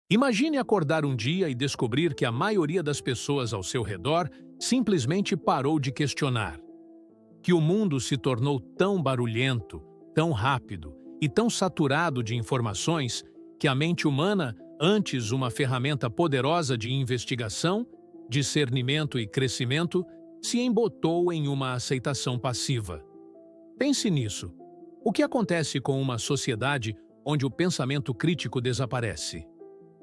Imagine acordar um dia e descobrir que a maioria das pessoas ao seu redor simplesmente parou de questionar. Que o mundo se tornou tão barulhento, tão rápido e tão saturado de informações que a mente humana, antes uma ferramenta poderosa de investigação, discernimento e crescimento, se embotou em uma aceitação passiva. Pense nisso. O que acontece com uma sociedade onde o pensamento crítico desaparece?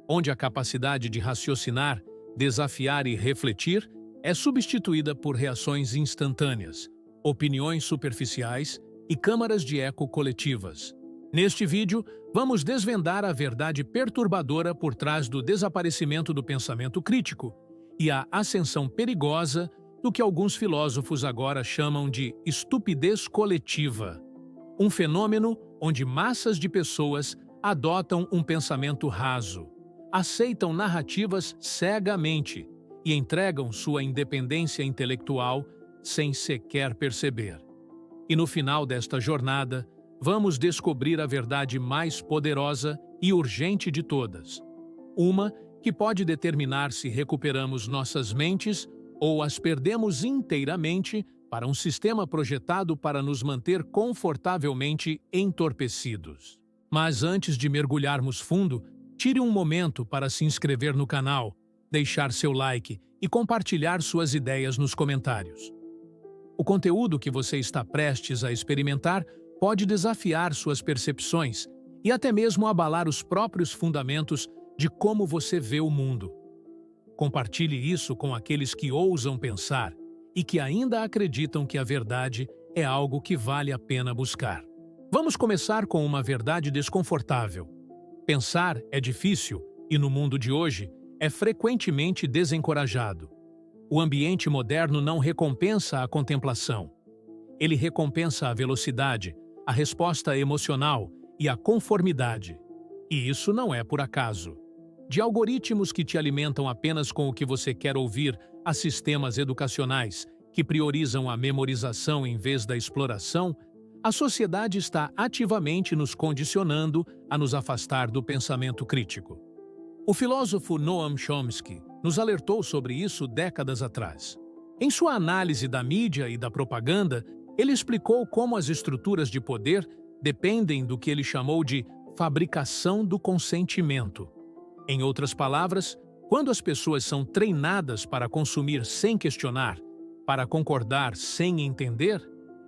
Onde a capacidade de raciocinar, desafiar e refletir é substituída por reações instantâneas, opiniões superficiais e câmaras de eco coletivas. Neste vídeo, vamos desvendar a verdade perturbadora por trás do desaparecimento do pensamento crítico e a ascensão perigosa do que alguns filósofos agora chamam de estupidez coletiva, um fenômeno onde massas de pessoas adotam um pensamento raso, aceitam narrativas cegamente e entregam sua independência intelectual sem sequer perceber. E no final desta jornada, vamos descobrir a verdade mais poderosa e urgente de todas. Uma que pode determinar se recuperamos nossas mentes ou as perdemos inteiramente para um sistema projetado para nos manter confortavelmente entorpecidos. Mas antes de mergulharmos fundo, tire um momento para se inscrever no canal, deixar seu like e compartilhar suas ideias nos comentários. O conteúdo que você está prestes a experimentar pode desafiar suas percepções e até mesmo abalar os próprios fundamentos de como você vê o mundo. Compartilhe isso com aqueles que ousam pensar e que ainda acreditam que a verdade é algo que vale a pena buscar. Vamos começar com uma verdade desconfortável. Pensar é difícil e, no mundo de hoje, é frequentemente desencorajado. O ambiente moderno não recompensa a contemplação. Ele recompensa a velocidade, a resposta emocional e a conformidade. E isso não é por acaso. De algoritmos que te alimentam apenas com o que você quer ouvir, a sistemas educacionais que priorizam a memorização em vez da exploração, a sociedade está ativamente nos condicionando a nos afastar do pensamento crítico. O filósofo Noam Chomsky nos alertou sobre isso décadas atrás. Em sua análise da mídia e da propaganda, ele explicou como as estruturas de poder dependem do que ele chamou de fabricação do consentimento. Em outras palavras, quando as pessoas são treinadas para consumir sem questionar, para concordar sem entender,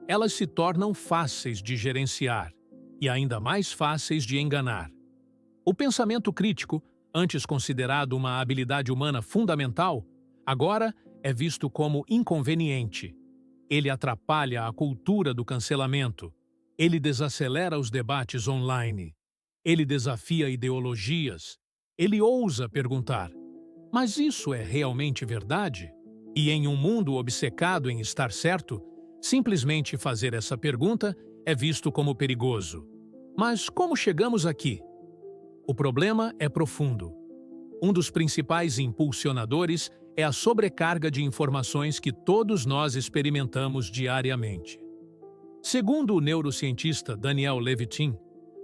elas se tornam fáceis de gerenciar e ainda mais fáceis de enganar. O pensamento crítico, antes considerado uma habilidade humana fundamental, agora é visto como inconveniente. Ele atrapalha a cultura do cancelamento. Ele desacelera os debates online. Ele desafia ideologias. Ele ousa perguntar: mas isso é realmente verdade? E em um mundo obcecado em estar certo, simplesmente fazer essa pergunta é visto como perigoso. Mas como chegamos aqui? O problema é profundo. Um dos principais impulsionadores é a sobrecarga de informações que todos nós experimentamos diariamente. Segundo o neurocientista Daniel Levitin,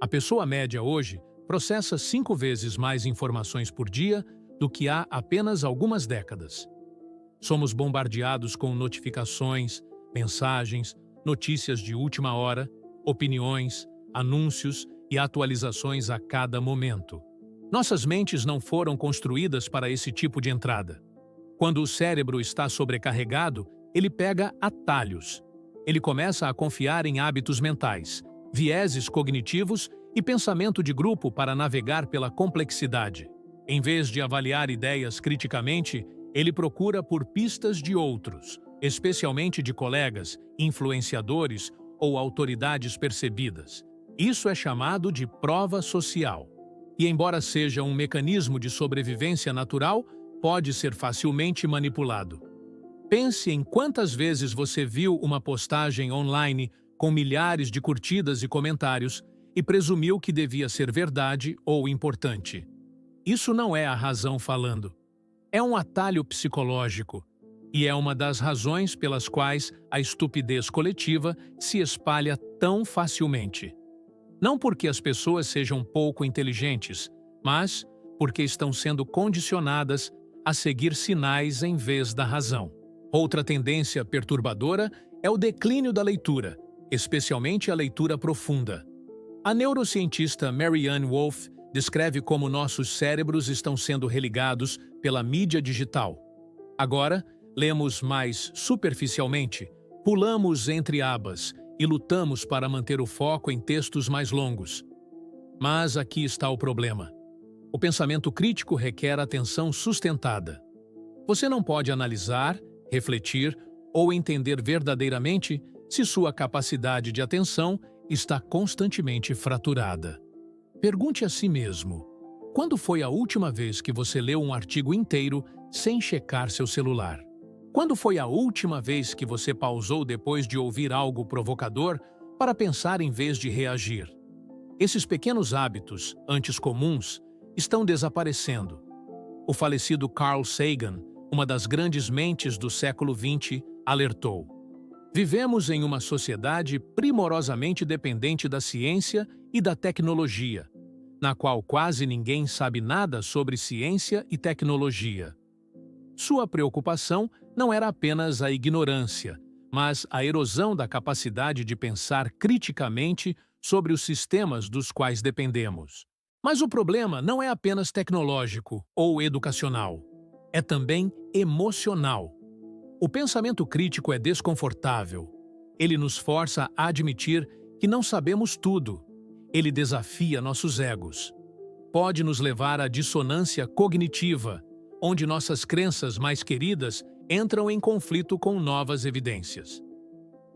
a pessoa média hoje processa 5 vezes mais informações por dia do que há apenas algumas décadas. Somos bombardeados com notificações, mensagens, notícias de última hora, opiniões, anúncios e atualizações a cada momento. Nossas mentes não foram construídas para esse tipo de entrada. Quando o cérebro está sobrecarregado, ele pega atalhos. Ele começa a confiar em hábitos mentais, vieses cognitivos e pensamento de grupo para navegar pela complexidade. Em vez de avaliar ideias criticamente, ele procura por pistas de outros, especialmente de colegas, influenciadores ou autoridades percebidas. Isso é chamado de prova social. E embora seja um mecanismo de sobrevivência natural, pode ser facilmente manipulado. Pense em quantas vezes você viu uma postagem online com milhares de curtidas e comentários e presumiu que devia ser verdade ou importante. Isso não é a razão falando. É um atalho psicológico, e é uma das razões pelas quais a estupidez coletiva se espalha tão facilmente. Não porque as pessoas sejam pouco inteligentes, mas porque estão sendo condicionadas a seguir sinais em vez da razão. Outra tendência perturbadora é o declínio da leitura, especialmente a leitura profunda. A neurocientista Marianne Wolf descreve como nossos cérebros estão sendo religados pela mídia digital. Agora, lemos mais superficialmente, pulamos entre abas e lutamos para manter o foco em textos mais longos. Mas aqui está o problema. O pensamento crítico requer atenção sustentada. Você não pode analisar, refletir ou entender verdadeiramente se sua capacidade de atenção está constantemente fraturada. Pergunte a si mesmo: quando foi a última vez que você leu um artigo inteiro sem checar seu celular? Quando foi a última vez que você pausou depois de ouvir algo provocador para pensar em vez de reagir? Esses pequenos hábitos, antes comuns, estão desaparecendo. O falecido Carl Sagan, uma das grandes mentes do século XX, alertou: vivemos em uma sociedade primorosamente dependente da ciência e da tecnologia, na qual quase ninguém sabe nada sobre ciência e tecnologia. Sua preocupação não era apenas a ignorância, mas a erosão da capacidade de pensar criticamente sobre os sistemas dos quais dependemos. Mas o problema não é apenas tecnológico ou educacional, é também emocional. O pensamento crítico é desconfortável. Ele nos força a admitir que não sabemos tudo. Ele desafia nossos egos. Pode nos levar à dissonância cognitiva, onde nossas crenças mais queridas entram em conflito com novas evidências.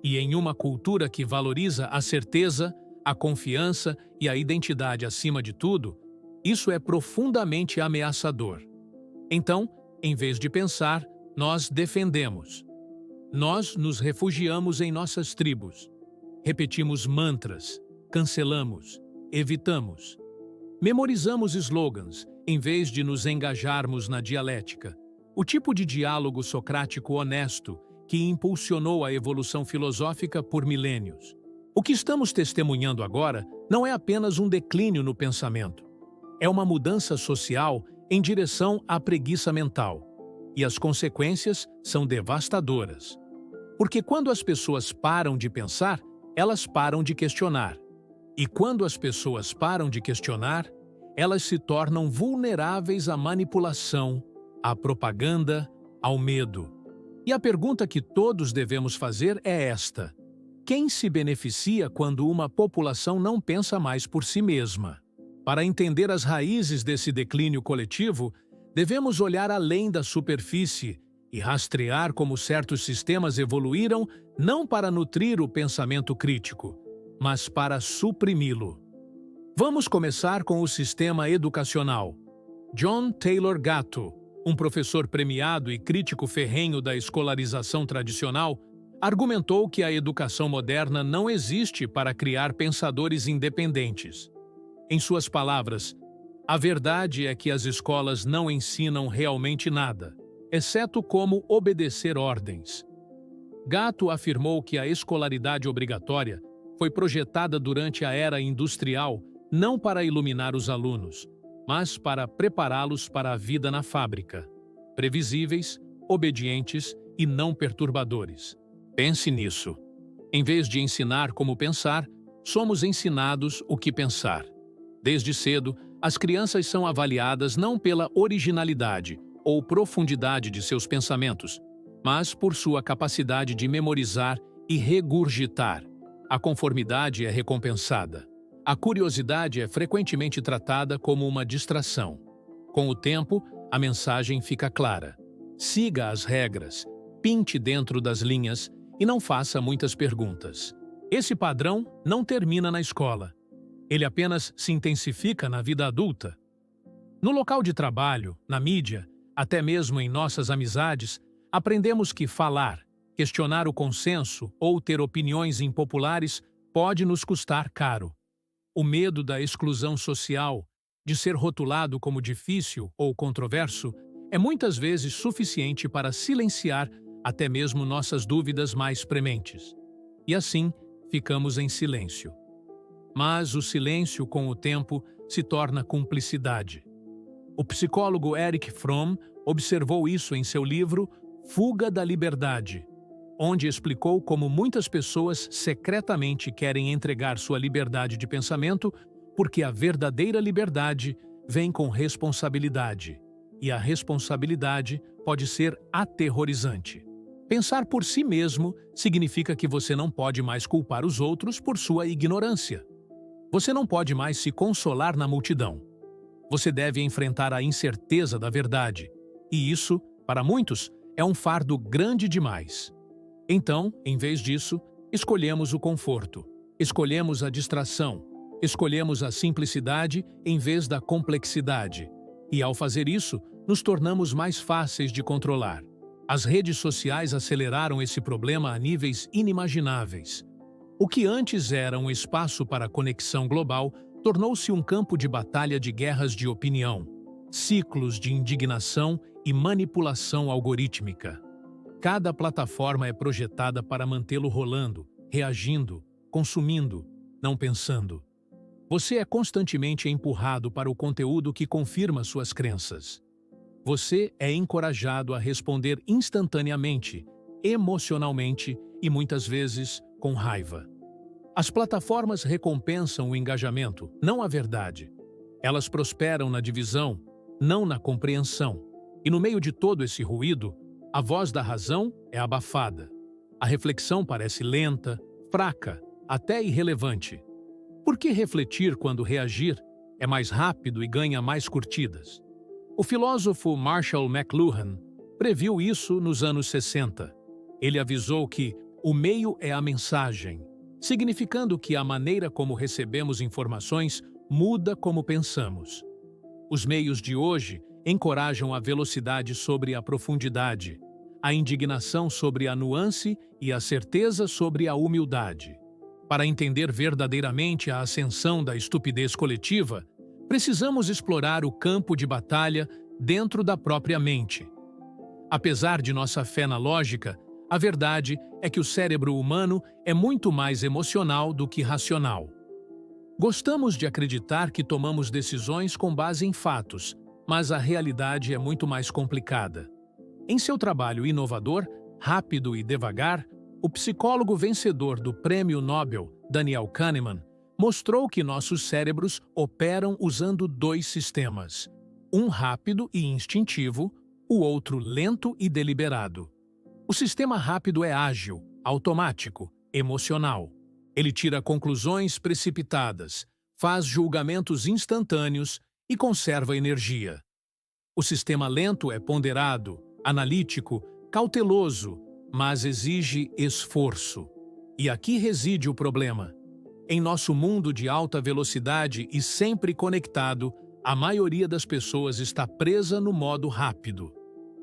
E em uma cultura que valoriza a certeza, a confiança e a identidade acima de tudo, isso é profundamente ameaçador. Então, em vez de pensar, nós defendemos. Nós nos refugiamos em nossas tribos. Repetimos mantras, cancelamos, evitamos. Memorizamos slogans, em vez de nos engajarmos na dialética. O tipo de diálogo socrático honesto que impulsionou a evolução filosófica por milênios. O que estamos testemunhando agora não é apenas um declínio no pensamento. É uma mudança social em direção à preguiça mental. E as consequências são devastadoras. Porque quando as pessoas param de pensar, elas param de questionar. E quando as pessoas param de questionar, elas se tornam vulneráveis à manipulação, à propaganda, ao medo. E a pergunta que todos devemos fazer é esta: quem se beneficia quando uma população não pensa mais por si mesma? Para entender as raízes desse declínio coletivo, devemos olhar além da superfície e rastrear como certos sistemas evoluíram não para nutrir o pensamento crítico, mas para suprimi-lo. Vamos começar com o sistema educacional. John Taylor Gatto, um professor premiado e crítico ferrenho da escolarização tradicional, argumentou que a educação moderna não existe para criar pensadores independentes. Em suas palavras, a verdade é que as escolas não ensinam realmente nada, exceto como obedecer ordens. Gatto afirmou que a escolaridade obrigatória foi projetada durante a era industrial não para iluminar os alunos, mas para prepará-los para a vida na fábrica, previsíveis, obedientes e não perturbadores. Pense nisso. Em vez de ensinar como pensar, somos ensinados o que pensar. Desde cedo, as crianças são avaliadas não pela originalidade ou profundidade de seus pensamentos, mas por sua capacidade de memorizar e regurgitar. A conformidade é recompensada. A curiosidade é frequentemente tratada como uma distração. Com o tempo, a mensagem fica clara. Siga as regras, pinte dentro das linhas e não faça muitas perguntas. Esse padrão não termina na escola. Ele apenas se intensifica na vida adulta. No local de trabalho, na mídia, até mesmo em nossas amizades, aprendemos que falar, questionar o consenso ou ter opiniões impopulares pode nos custar caro. O medo da exclusão social, de ser rotulado como difícil ou controverso, é muitas vezes suficiente para silenciar até mesmo nossas dúvidas mais prementes. E assim, ficamos em silêncio. Mas o silêncio, com o tempo, se torna cumplicidade. O psicólogo Erich Fromm observou isso em seu livro Fuga da Liberdade, onde explicou como muitas pessoas secretamente querem entregar sua liberdade de pensamento porque a verdadeira liberdade vem com responsabilidade, e a responsabilidade pode ser aterrorizante. Pensar por si mesmo significa que você não pode mais culpar os outros por sua ignorância. Você não pode mais se consolar na multidão. Você deve enfrentar a incerteza da verdade, e isso, para muitos, é um fardo grande demais. Então, em vez disso, escolhemos o conforto, escolhemos a distração, escolhemos a simplicidade em vez da complexidade. E, ao fazer isso, nos tornamos mais fáceis de controlar. As redes sociais aceleraram esse problema a níveis inimagináveis. O que antes era um espaço para conexão global tornou-se um campo de batalha de guerras de opinião, ciclos de indignação e manipulação algorítmica. Cada plataforma é projetada para mantê-lo rolando, reagindo, consumindo, não pensando. Você é constantemente empurrado para o conteúdo que confirma suas crenças. Você é encorajado a responder instantaneamente, emocionalmente e muitas vezes com raiva. As plataformas recompensam o engajamento, não a verdade. Elas prosperam na divisão, não na compreensão. E no meio de todo esse ruído, a voz da razão é abafada. A reflexão parece lenta, fraca, até irrelevante. Por que refletir quando reagir é mais rápido e ganha mais curtidas? O filósofo Marshall McLuhan previu isso nos anos 60. Ele avisou que o meio é a mensagem, significando que a maneira como recebemos informações muda como pensamos. Os meios de hoje encorajam a velocidade sobre a profundidade, a indignação sobre a nuance e a certeza sobre a humildade. Para entender verdadeiramente a ascensão da estupidez coletiva, precisamos explorar o campo de batalha dentro da própria mente. Apesar de nossa fé na lógica, a verdade é que o cérebro humano é muito mais emocional do que racional. Gostamos de acreditar que tomamos decisões com base em fatos, mas a realidade é muito mais complicada. Em seu trabalho inovador, Rápido e Devagar, o psicólogo vencedor do Prêmio Nobel, Daniel Kahneman, mostrou que nossos cérebros operam usando dois sistemas, um rápido e instintivo, o outro lento e deliberado. O sistema rápido é ágil, automático, emocional. Ele tira conclusões precipitadas, faz julgamentos instantâneos e conserva energia. O sistema lento é ponderado, analítico, cauteloso, mas exige esforço. E aqui reside o problema. Em nosso mundo de alta velocidade e sempre conectado, a maioria das pessoas está presa no modo rápido.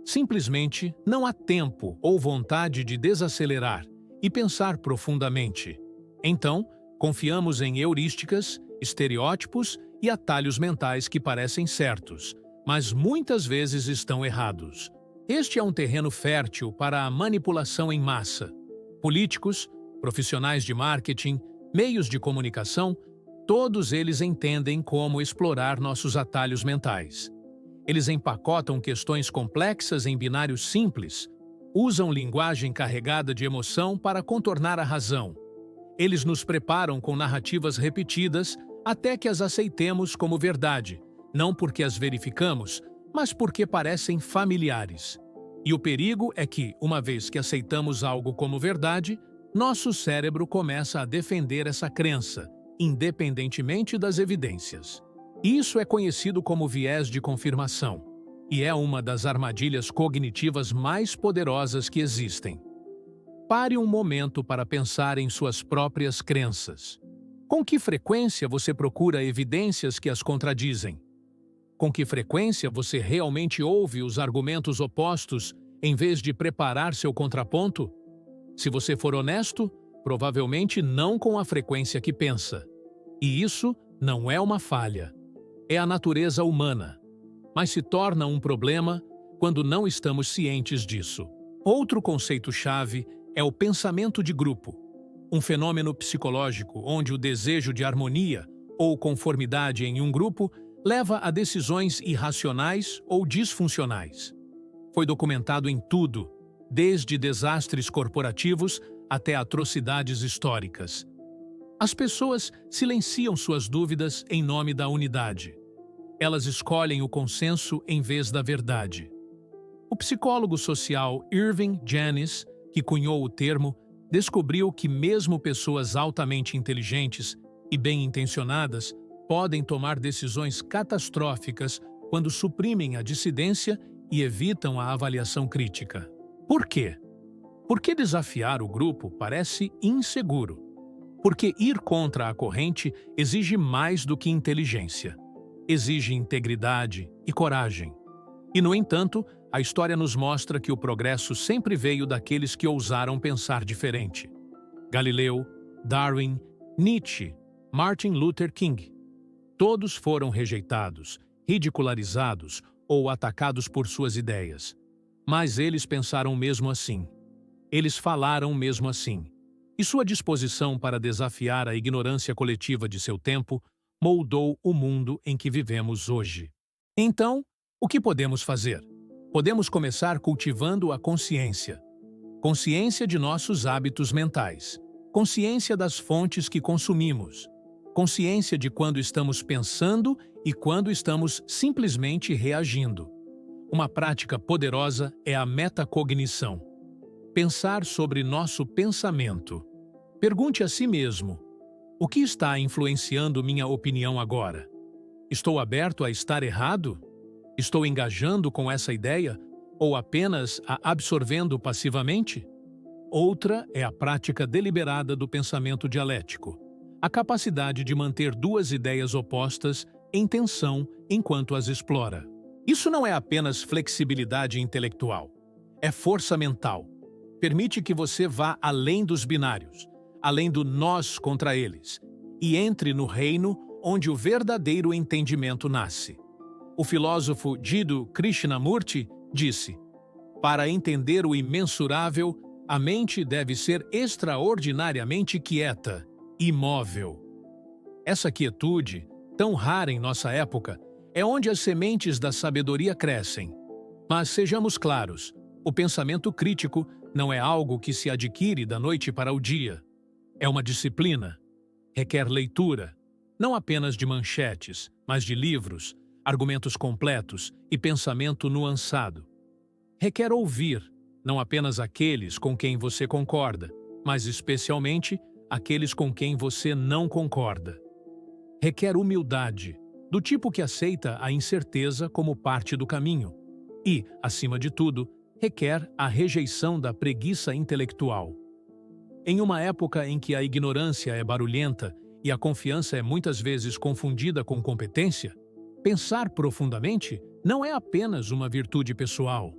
Simplesmente não há tempo ou vontade de desacelerar e pensar profundamente. Então, confiamos em heurísticas, estereótipos e atalhos mentais que parecem certos, mas muitas vezes estão errados. Este é um terreno fértil para a manipulação em massa. Políticos, profissionais de marketing, meios de comunicação, todos eles entendem como explorar nossos atalhos mentais. Eles empacotam questões complexas em binários simples, usam linguagem carregada de emoção para contornar a razão. Eles nos preparam com narrativas repetidas até que as aceitemos como verdade, não porque as verificamos, mas porque parecem familiares. E o perigo é que, uma vez que aceitamos algo como verdade, nosso cérebro começa a defender essa crença, independentemente das evidências. Isso é conhecido como viés de confirmação, e é uma das armadilhas cognitivas mais poderosas que existem. Pare um momento para pensar em suas próprias crenças. Com que frequência você procura evidências que as contradizem? Com que frequência você realmente ouve os argumentos opostos em vez de preparar seu contraponto? Se você for honesto, provavelmente não com a frequência que pensa. E isso não é uma falha. É a natureza humana. Mas se torna um problema quando não estamos cientes disso. Outro conceito-chave é o pensamento de grupo, um fenômeno psicológico onde o desejo de harmonia ou conformidade em um grupo leva a decisões irracionais ou disfuncionais. Foi documentado em tudo, desde desastres corporativos até atrocidades históricas. As pessoas silenciam suas dúvidas em nome da unidade. Elas escolhem o consenso em vez da verdade. O psicólogo social Irving Janis, que cunhou o termo, descobriu que mesmo pessoas altamente inteligentes e bem-intencionadas podem tomar decisões catastróficas quando suprimem a dissidência e evitam a avaliação crítica. Por quê? Porque desafiar o grupo parece inseguro. Porque ir contra a corrente exige mais do que inteligência. Exige integridade e coragem. E, no entanto, a história nos mostra que o progresso sempre veio daqueles que ousaram pensar diferente. Galileu, Darwin, Nietzsche, Martin Luther King. Todos foram rejeitados, ridicularizados ou atacados por suas ideias. Mas eles pensaram mesmo assim. Eles falaram mesmo assim. E sua disposição para desafiar a ignorância coletiva de seu tempo moldou o mundo em que vivemos hoje. Então, o que podemos fazer? Podemos começar cultivando a consciência. Consciência de nossos hábitos mentais. Consciência das fontes que consumimos. Consciência de quando estamos pensando e quando estamos simplesmente reagindo. Uma prática poderosa é a metacognição. Pensar sobre nosso pensamento. Pergunte a si mesmo: o que está influenciando minha opinião agora? Estou aberto a estar errado? Estou engajando com essa ideia ou apenas a absorvendo passivamente? Outra é a prática deliberada do pensamento dialético. A capacidade de manter duas ideias opostas em tensão enquanto as explora. Isso não é apenas flexibilidade intelectual. É força mental. Permite que você vá além dos binários, além do nós contra eles, e entre no reino onde o verdadeiro entendimento nasce. O filósofo Jiddu Krishnamurti disse: para entender o imensurável, a mente deve ser extraordinariamente quieta, imóvel. Essa quietude, tão rara em nossa época, é onde as sementes da sabedoria crescem. Mas sejamos claros, o pensamento crítico não é algo que se adquire da noite para o dia. É uma disciplina. Requer leitura, não apenas de manchetes, mas de livros, argumentos completos e pensamento nuançado. Requer ouvir, não apenas aqueles com quem você concorda, mas especialmente aqueles com quem você não concorda. Requer humildade, do tipo que aceita a incerteza como parte do caminho. E, acima de tudo, requer a rejeição da preguiça intelectual. Em uma época em que a ignorância é barulhenta e a confiança é muitas vezes confundida com competência, pensar profundamente não é apenas uma virtude pessoal.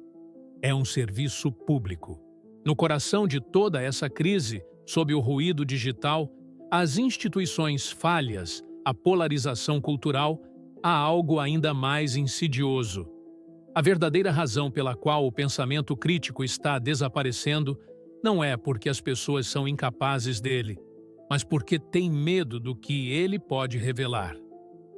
É um serviço público. No coração de toda essa crise, sob o ruído digital, as instituições falhas, a polarização cultural, há algo ainda mais insidioso. A verdadeira razão pela qual o pensamento crítico está desaparecendo não é porque as pessoas são incapazes dele, mas porque têm medo do que ele pode revelar.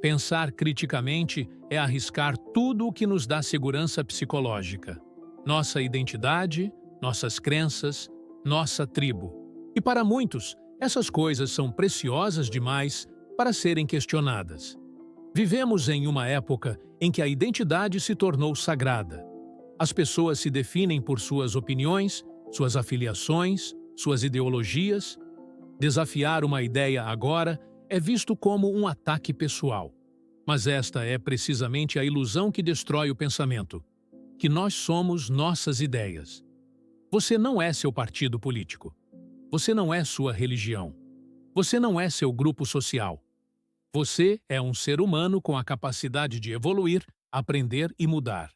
Pensar criticamente é arriscar tudo o que nos dá segurança psicológica. Nossa identidade, nossas crenças, nossa tribo. E para muitos, essas coisas são preciosas demais para serem questionadas. Vivemos em uma época em que a identidade se tornou sagrada. As pessoas se definem por suas opiniões, suas afiliações, suas ideologias. Desafiar uma ideia agora é visto como um ataque pessoal. Mas esta é precisamente a ilusão que destrói o pensamento, que nós somos nossas ideias. Você não é seu partido político. Você não é sua religião. Você não é seu grupo social. Você é um ser humano com a capacidade de evoluir, aprender e mudar.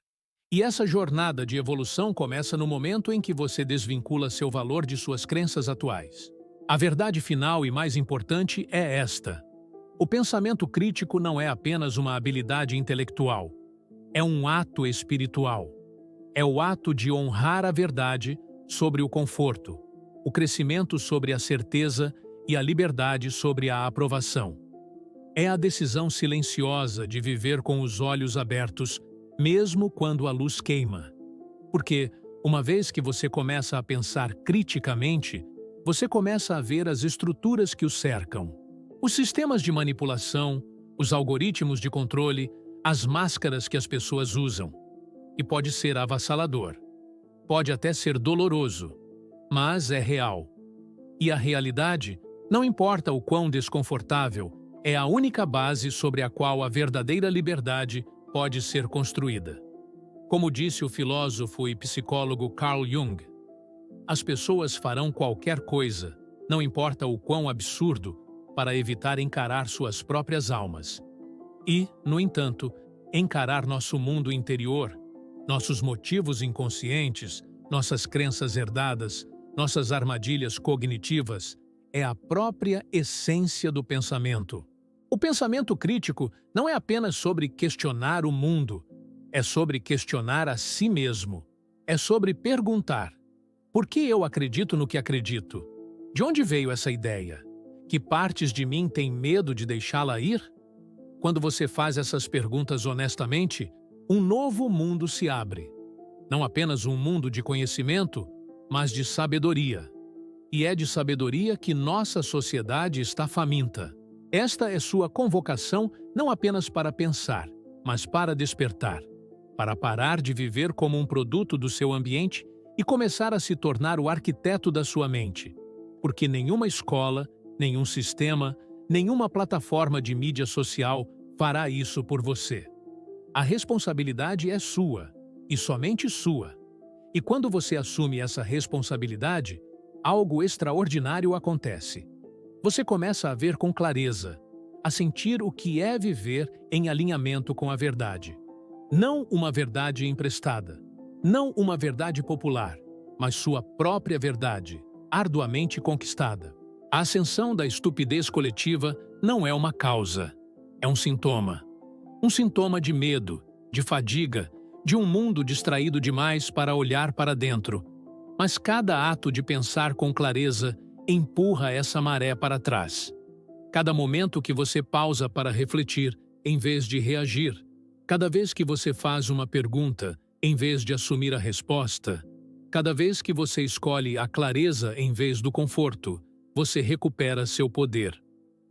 E essa jornada de evolução começa no momento em que você desvincula seu valor de suas crenças atuais. A verdade final e mais importante é esta: o pensamento crítico não é apenas uma habilidade intelectual. É um ato espiritual. É o ato de honrar a verdade sobre o conforto, o crescimento sobre a certeza e a liberdade sobre a aprovação. É a decisão silenciosa de viver com os olhos abertos, mesmo quando a luz queima. Porque, uma vez que você começa a pensar criticamente, você começa a ver as estruturas que o cercam. Os sistemas de manipulação, os algoritmos de controle, as máscaras que as pessoas usam. E pode ser avassalador. Pode até ser doloroso, mas é real. E a realidade, não importa o quão desconfortável, é a única base sobre a qual a verdadeira liberdade pode ser construída. Como disse o filósofo e psicólogo Carl Jung, as pessoas farão qualquer coisa, não importa o quão absurdo, para evitar encarar suas próprias almas. E, no entanto, encarar nosso mundo interior, nossos motivos inconscientes, nossas crenças herdadas, nossas armadilhas cognitivas, é a própria essência do pensamento. O pensamento crítico não é apenas sobre questionar o mundo, é sobre questionar a si mesmo. É sobre perguntar: por que eu acredito no que acredito? De onde veio essa ideia? Que partes de mim têm medo de deixá-la ir? Quando você faz essas perguntas honestamente, um novo mundo se abre. Não apenas um mundo de conhecimento, mas de sabedoria. E é de sabedoria que nossa sociedade está faminta. Esta é sua convocação não apenas para pensar, mas para despertar, para parar de viver como um produto do seu ambiente e começar a se tornar o arquiteto da sua mente. Porque nenhuma escola, nenhum sistema, nenhuma plataforma de mídia social fará isso por você. A responsabilidade é sua, e somente sua. E quando você assume essa responsabilidade, algo extraordinário acontece. Você começa a ver com clareza, a sentir o que é viver em alinhamento com a verdade. Não uma verdade emprestada, não uma verdade popular, mas sua própria verdade, arduamente conquistada. A ascensão da estupidez coletiva não é uma causa, é um sintoma. Um sintoma de medo, de fadiga, de um mundo distraído demais para olhar para dentro. Mas cada ato de pensar com clareza empurra essa maré para trás. Cada momento que você pausa para refletir, em vez de reagir, cada vez que você faz uma pergunta, em vez de assumir a resposta, cada vez que você escolhe a clareza em vez do conforto, você recupera seu poder.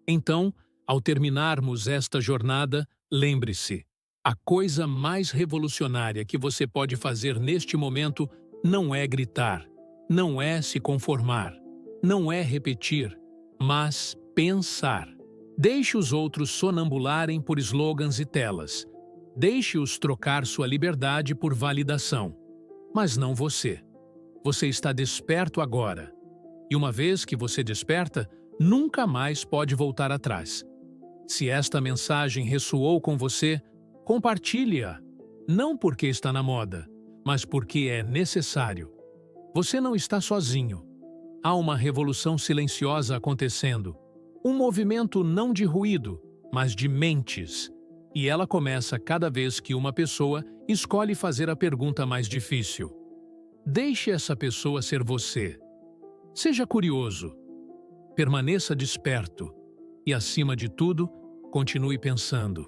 Então, ao terminarmos esta jornada, lembre-se, a coisa mais revolucionária que você pode fazer neste momento não é gritar, não é se conformar, não é repetir, mas pensar. Deixe os outros sonambularem por slogans e telas. Deixe-os trocar sua liberdade por validação. Mas não você. Você está desperto agora. E uma vez que você desperta, nunca mais pode voltar atrás. Se esta mensagem ressoou com você, compartilhe-a. Não porque está na moda, mas porque é necessário. Você não está sozinho. Há uma revolução silenciosa acontecendo. Um movimento não de ruído, mas de mentes. E ela começa cada vez que uma pessoa escolhe fazer a pergunta mais difícil. Deixe essa pessoa ser você. Seja curioso. Permaneça desperto. E, acima de tudo, continue pensando.